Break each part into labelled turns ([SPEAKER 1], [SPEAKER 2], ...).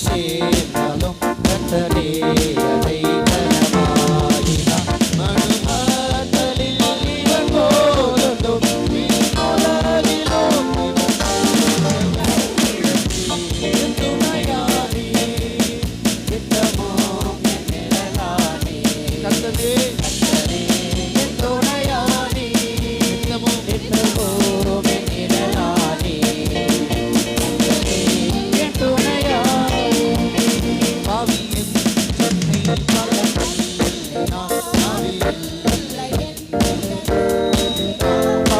[SPEAKER 1] சேர்ந்தாலும் கர்த்தரே அதை கனமாயினார். மனுமாதலில் இவன் போலொன்றும் உலகிலும் என் துணையானி நித்தமும் என் நிழலானி. கர்த்தரே என் துணையானி நித்தமும் என் நிழலானி. என் துணையானி ஆவியின் தன்னை பலப்படுத்தினார்.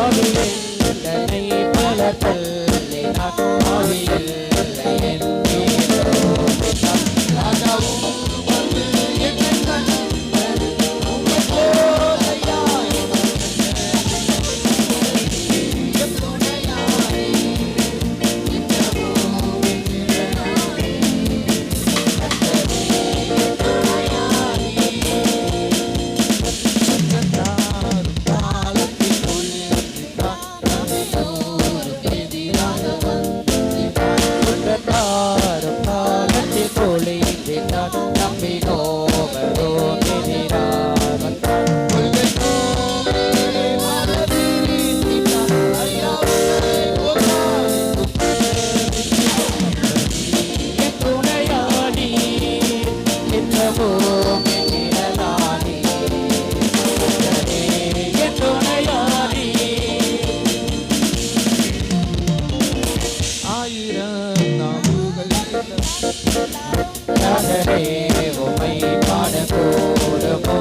[SPEAKER 1] ஆவியின் தன்னை பலப்படுத்தினார். ஆவியில் என் நீரோடினார். ராஜாவும் வந்து என்னை கண்டார். உம்மை போலையாய் என் துணையானி நித்தமும் என் நிழலானி. சங்கத்தாரும் காலத்தில் ஒளிர்ந்தார். நபியோருக்கு எதிராக வந்திட்டார். குற்றத்தாரும் காலத்தில் ஒளிர்ந்தார். நம்பினோவரும் எதிராக வந்தார். கொள்கை நோவே மனதை வீழ்த்தினார். ஐயாவுக்கே போகாதே என் துணையானி நித்தமும் என் நிழலானி. என் துணையானி ஆயிரம் நாவுகள் கர்த்தரே உம்மை பாடக்கூடுமோ.